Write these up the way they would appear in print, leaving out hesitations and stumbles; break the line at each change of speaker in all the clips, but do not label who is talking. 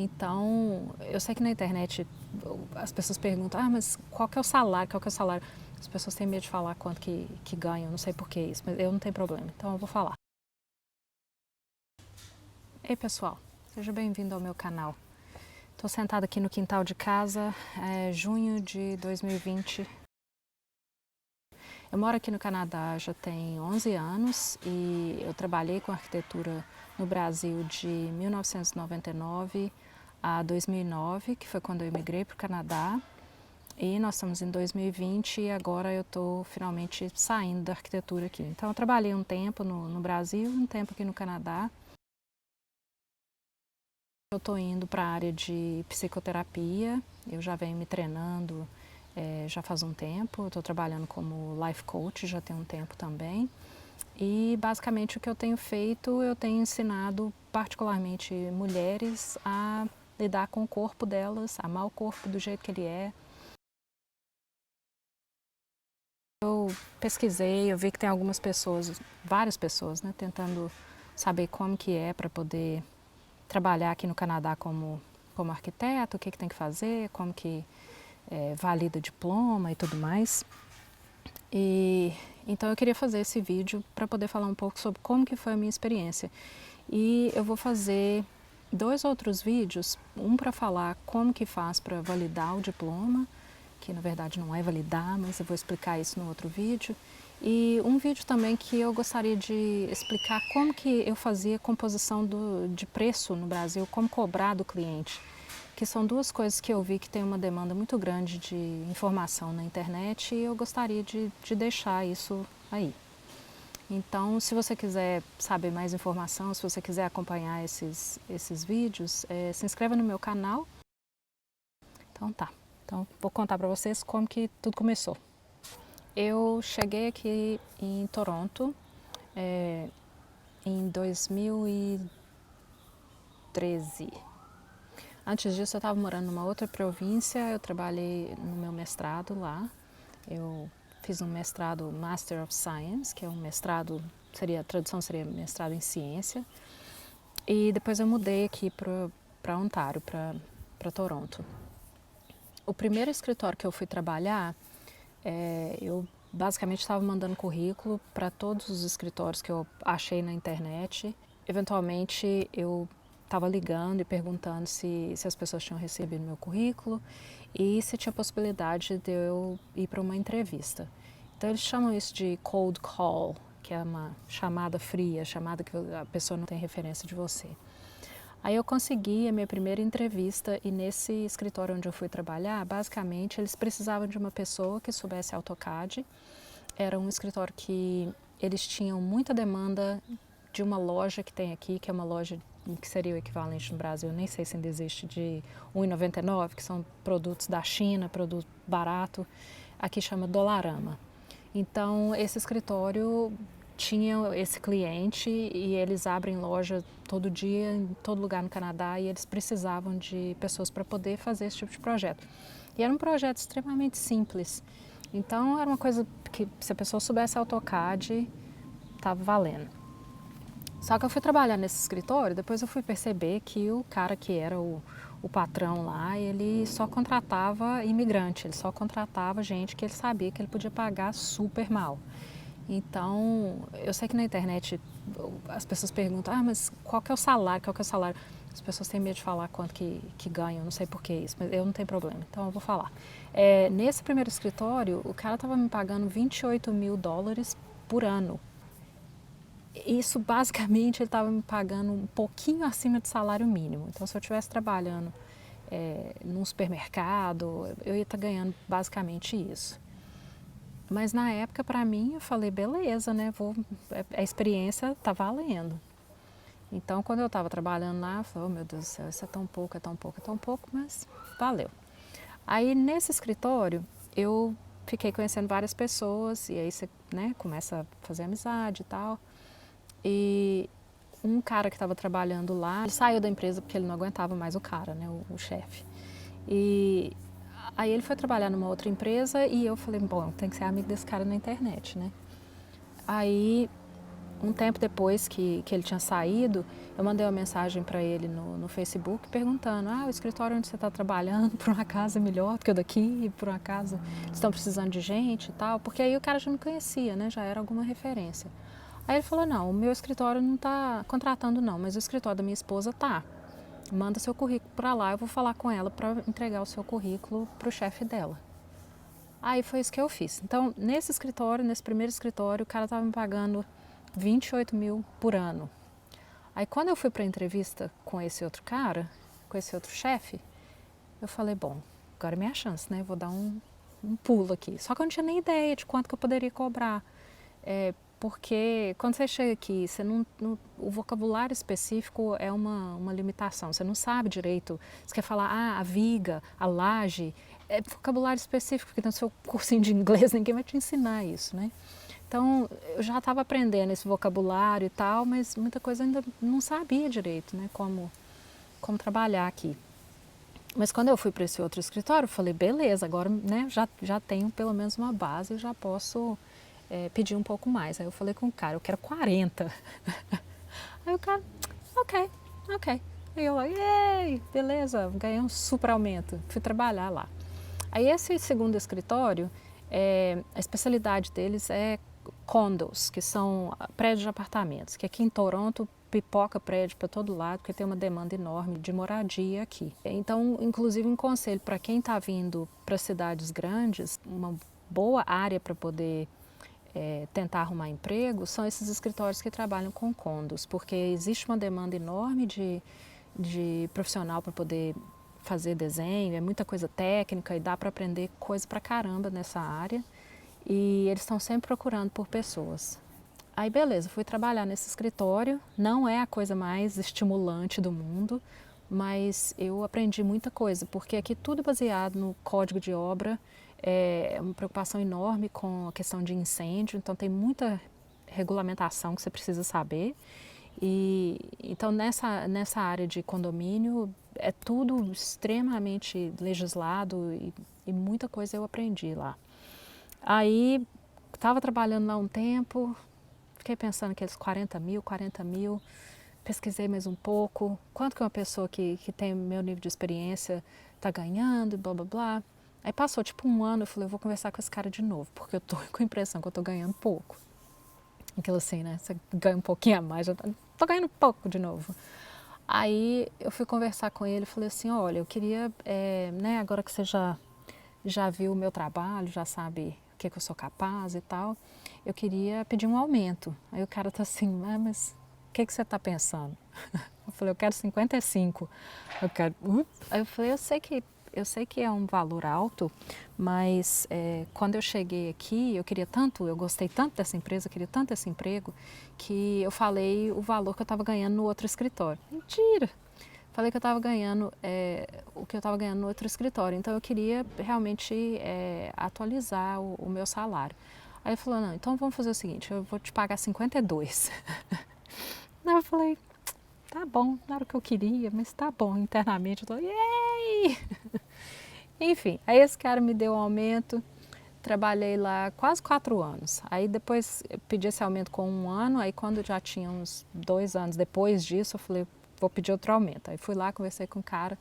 Então, eu sei que na internet as pessoas perguntam, mas qual que é o salário, qual que é o salário? As pessoas têm medo de falar quanto que ganham, não sei por que isso, mas eu não tenho problema, então eu vou falar. Ei pessoal, seja bem-vindo ao meu canal. Estou sentada aqui no quintal de casa, é junho de 2020. Eu moro aqui no Canadá já tem 11 anos e eu trabalhei com arquitetura no Brasil de 1999 a 2009, que foi quando eu migrei para o Canadá. E nós estamos em 2020 e agora eu estou finalmente saindo da arquitetura aqui. Então eu trabalhei um tempo no Brasil, um tempo aqui no Canadá. Eu estou indo para a área de psicoterapia, eu já venho me treinando já faz um tempo, eu estou trabalhando como life coach já tem um tempo também. E basicamente o que eu tenho feito, eu tenho ensinado particularmente mulheres a lidar com o corpo delas, amar o corpo do jeito que ele é. Eu pesquisei, eu vi que tem algumas pessoas, várias pessoas, né, tentando saber como que é para poder trabalhar aqui no Canadá como arquiteto, o que tem que fazer, como que valida diploma e tudo mais. E então eu queria fazer esse vídeo para poder falar um pouco sobre como que foi a minha experiência. E eu vou fazer 2 outros vídeos, um para falar como que faz para validar o diploma, que na verdade não é validar, mas eu vou explicar isso no outro vídeo. E um vídeo também que eu gostaria de explicar como que eu fazia composição de preço no Brasil, como cobrar do cliente, que são 2 coisas que eu vi que tem uma demanda muito grande de informação na internet e eu gostaria de deixar isso aí. Então, se você quiser saber mais informação, se você quiser acompanhar esses vídeos, se inscreva no meu canal. Então tá, então vou contar para vocês como que tudo começou. Eu cheguei aqui em Toronto em 2013. Antes disso eu estava morando numa outra província, eu trabalhei no meu mestrado lá. Eu fiz um mestrado Master of Science, que é um mestrado, a tradução seria mestrado em ciência. E depois eu mudei aqui para Ontário, para Toronto. O primeiro escritório que eu fui trabalhar, eu basicamente estava mandando currículo para todos os escritórios que eu achei na internet. Eventualmente eu estava ligando e perguntando se as pessoas tinham recebido meu currículo e se tinha possibilidade de eu ir para uma entrevista. Então eles chamam isso de cold call, que é uma chamada fria, chamada que a pessoa não tem referência de você. Aí eu consegui a minha primeira entrevista e nesse escritório onde eu fui trabalhar, basicamente eles precisavam de uma pessoa que soubesse AutoCAD. Era um escritório que eles tinham muita demanda de uma loja que tem aqui, que é uma loja que seria o equivalente no Brasil, nem sei se ainda existe, de R$1,99, que são produtos da China, produto barato, aqui chama Dollarama. Então esse escritório tinha esse cliente e eles abrem loja todo dia em todo lugar no Canadá e eles precisavam de pessoas para poder fazer esse tipo de projeto. E era um projeto extremamente simples. Então era uma coisa que se a pessoa soubesse AutoCAD, estava valendo. Só que eu fui trabalhar nesse escritório, depois eu fui perceber que o cara que era o patrão lá, ele só contratava imigrante, ele só contratava gente que ele sabia que ele podia pagar super mal. Então, eu sei que na internet as pessoas perguntam, mas qual que é o salário, qual que é o salário? As pessoas têm medo de falar quanto que ganham, não sei por que isso, mas eu não tenho problema, então eu vou falar. Nesse primeiro escritório, o cara estava me pagando $28.000 por ano. Isso basicamente ele estava me pagando um pouquinho acima do salário mínimo. Então se eu estivesse trabalhando num supermercado, eu ia estar ganhando basicamente isso. Mas na época para mim eu falei, beleza, né? A experiência está valendo. Então quando eu estava trabalhando lá, eu falei, oh meu Deus do céu, isso é tão pouco, é tão pouco, é tão pouco, mas valeu. Aí nesse escritório eu fiquei conhecendo várias pessoas e aí você, né, começa a fazer amizade e tal. E um cara que estava trabalhando lá, ele saiu da empresa porque ele não aguentava mais o cara, né, o chefe. E aí ele foi trabalhar numa outra empresa e eu falei, bom, tem que ser amigo desse cara na internet, né. Aí Um tempo depois que ele tinha saído, eu mandei uma mensagem para ele no Facebook perguntando: o escritório onde você está trabalhando, por um acaso é melhor do que o daqui? Por um acaso eles estão precisando de gente e tal? Porque aí o cara já me conhecia, né? Já era alguma referência. Aí ele falou: não, o meu escritório não está contratando não, mas o escritório da minha esposa tá. Manda seu currículo para lá, eu vou falar com ela para entregar o seu currículo para o chefe dela. Aí foi isso que eu fiz. Então, nesse primeiro escritório, o cara estava me pagando 28 mil por ano. Aí quando eu fui para a entrevista com esse outro cara, com esse outro chefe, eu falei, bom, agora é minha chance, né? Vou dar um pulo aqui. Só que eu não tinha nem ideia de quanto que eu poderia cobrar. Porque quando você chega aqui, o vocabulário específico é uma limitação. Você não sabe direito. Você quer falar, a viga, a laje. É vocabulário específico, porque no seu cursinho de inglês ninguém vai te ensinar isso, né? Então, eu já estava aprendendo esse vocabulário e tal, mas muita coisa ainda não sabia direito, né? Como trabalhar aqui. Mas quando eu fui para esse outro escritório, eu falei, beleza, agora, né, já tenho pelo menos uma base, eu já posso pedir um pouco mais. Aí eu falei com o cara, eu quero 40. Aí o cara, ok. Aí eu, yay, beleza, ganhei um super aumento, fui trabalhar lá. Aí esse segundo escritório, a especialidade deles é condos, que são prédios de apartamentos, que aqui em Toronto pipoca prédio para todo lado, porque tem uma demanda enorme de moradia aqui. Então, inclusive, um conselho para quem está vindo para cidades grandes, uma boa área para poder tentar arrumar emprego, são esses escritórios que trabalham com condos, porque existe uma demanda enorme de profissional para poder fazer desenho, é muita coisa técnica e dá para aprender coisa pra caramba nessa área. E eles estão sempre procurando por pessoas. Aí beleza, fui trabalhar nesse escritório, não é a coisa mais estimulante do mundo, mas eu aprendi muita coisa, porque aqui tudo é baseado no código de obra, é uma preocupação enorme com a questão de incêndio, então tem muita regulamentação que você precisa saber. E então nessa área de condomínio é tudo extremamente legislado e muita coisa eu aprendi lá. Aí estava trabalhando lá um tempo, fiquei pensando aqueles 40 mil, pesquisei mais um pouco, quanto que uma pessoa que tem meu nível de experiência está ganhando, blá blá blá. Aí passou tipo um ano, eu falei, eu vou conversar com esse cara de novo, porque eu tô com a impressão que eu tô ganhando pouco. Aquilo assim, né? Você ganha um pouquinho a mais, já tô ganhando pouco de novo. Aí eu fui conversar com ele e falei assim, olha, eu queria, né, agora que você já viu o meu trabalho, já sabe o que eu sou capaz e tal, eu queria pedir um aumento. Aí o cara tá assim, mas o que você tá pensando? Eu falei, eu quero 55. Eu quero... Aí eu falei, eu sei que é um valor alto, mas quando eu cheguei aqui, eu gostei tanto dessa empresa, eu queria tanto esse emprego, que eu falei o valor que eu estava ganhando no outro escritório. Mentira! Falei que eu estava ganhando o que eu estava ganhando no outro escritório, então eu queria realmente atualizar o meu salário. Aí ele falou, não, então vamos fazer o seguinte, eu vou te pagar 52. Aí eu falei, tá bom, não era o que eu queria, mas tá bom, internamente eu tô, yay! Enfim, aí esse cara me deu um aumento, trabalhei lá quase 4 anos. Aí depois eu pedi esse aumento com um ano, aí quando já tinha uns 2 anos depois disso, eu falei, vou pedir outro aumento. Aí fui lá, conversei com o cara,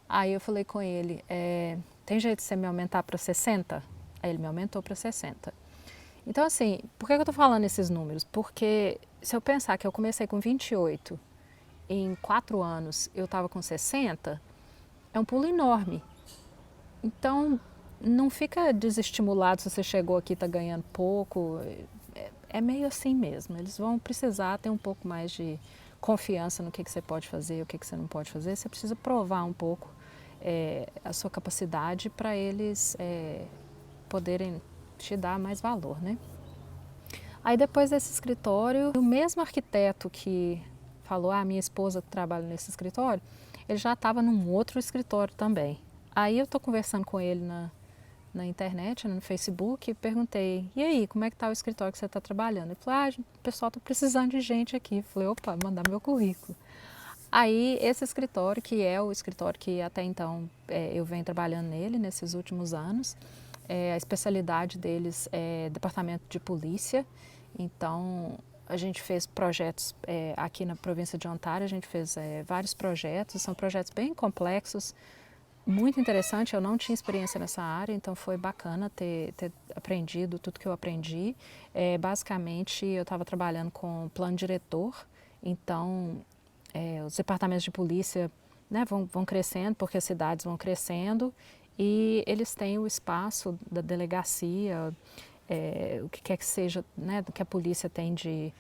aí eu falei com ele, tem jeito de você me aumentar para 60? Aí ele me aumentou para 60. Então assim, por que eu tô falando esses números? Porque se eu pensar que eu comecei com 28, em 4 anos eu estava com 60, é um pulo enorme. Então, não fica desestimulado se você chegou aqui e está ganhando pouco. É meio assim mesmo. Eles vão precisar ter um pouco mais de confiança no que você pode fazer, o que você não pode fazer. Você precisa provar um pouco a sua capacidade para eles poderem te dar mais valor, né? Aí depois desse escritório, o mesmo arquiteto que falou, minha esposa trabalha nesse escritório, ele já estava num outro escritório também. Aí eu estou conversando com ele na internet, no Facebook, e perguntei, e aí, como é que está o escritório que você está trabalhando? Ele falou, o pessoal está precisando de gente aqui. Eu falei, opa, mandar meu currículo. Aí esse escritório, que é o escritório que até então eu venho trabalhando nele nesses últimos anos, a especialidade deles é departamento de polícia, então a gente fez projetos aqui na província de Ontário, a gente fez vários projetos, são projetos bem complexos, muito interessante. Eu não tinha experiência nessa área, então foi bacana ter aprendido tudo que eu aprendi. Basicamente, eu estava trabalhando com plano diretor, então os departamentos de polícia, né, vão crescendo, porque as cidades vão crescendo, e eles têm o espaço da delegacia, o que quer que seja, né, que a polícia tem de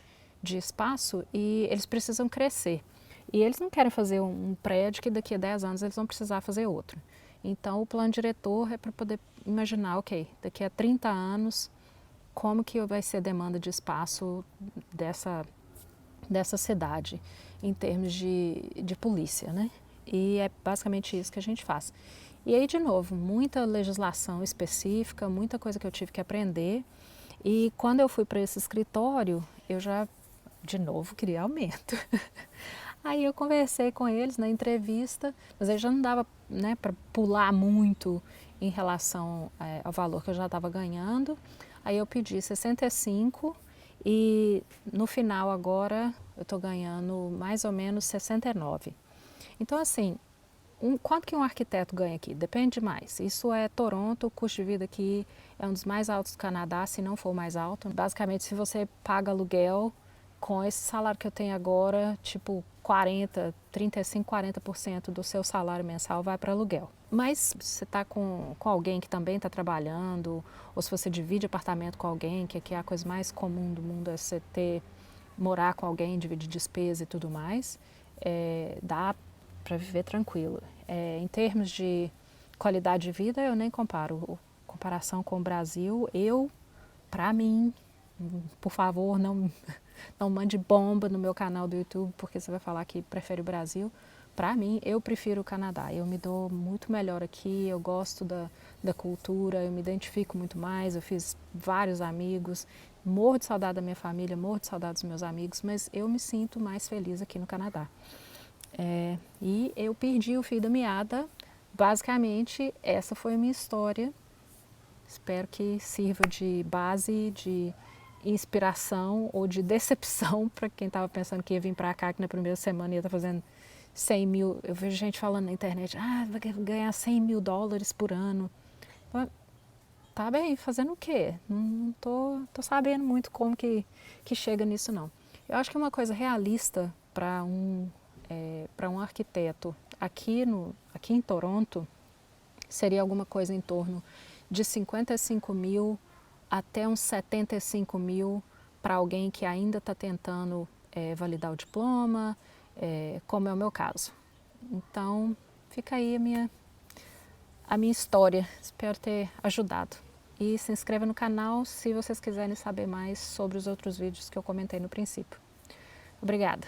espaço, e eles precisam crescer. E eles não querem fazer um prédio que daqui a 10 anos eles vão precisar fazer outro. Então o plano diretor é para poder imaginar, ok, daqui a 30 anos, como que vai ser a demanda de espaço dessa cidade, em termos de polícia, né? E é basicamente isso que a gente faz. E aí, de novo, muita legislação específica, muita coisa que eu tive que aprender. E quando eu fui para esse escritório, eu já, de novo, queria aumento. Aí eu conversei com eles na entrevista, mas aí já não dava, né, para pular muito em relação ao valor que eu já estava ganhando. Aí eu pedi 65 e no final agora eu estou ganhando mais ou menos 69. Então, assim, quanto que um arquiteto ganha aqui? Depende demais. Isso é Toronto, o custo de vida aqui é um dos mais altos do Canadá, se não for o mais alto. Basicamente, se você paga aluguel, com esse salário que eu tenho agora, tipo 35, 40% do seu salário mensal vai para aluguel. Mas se você está com alguém que também está trabalhando, ou se você divide apartamento com alguém, que aqui é a coisa mais comum do mundo, é você morar com alguém, dividir despesa e tudo mais, dá para viver tranquilo. Em termos de qualidade de vida, eu nem comparo. Comparação com o Brasil, para mim, por favor, não mande bomba no meu canal do YouTube, porque você vai falar que prefere o Brasil. Para mim, eu prefiro o Canadá. Eu me dou muito melhor aqui, eu gosto da cultura, eu me identifico muito mais, eu fiz vários amigos, morro de saudade da minha família, morro de saudade dos meus amigos, mas eu me sinto mais feliz aqui no Canadá. E eu perdi o fio da meada. Basicamente, essa foi a minha história. Espero que sirva de base, de inspiração ou de decepção para quem estava pensando que ia vir para cá, que na primeira semana ia estar fazendo 100 mil. Eu vejo gente falando na internet, vai ganhar 100 mil dólares por ano. Tá bem, fazendo o quê? Não tô sabendo muito como que chega nisso, não. Eu acho que é uma coisa realista para um arquiteto aqui em Toronto seria alguma coisa em torno de 55 mil até uns 75 mil para alguém que ainda está tentando validar o diploma, como é o meu caso. Então, fica aí a minha história. Espero ter ajudado. E se inscreva no canal se vocês quiserem saber mais sobre os outros vídeos que eu comentei no princípio. Obrigada!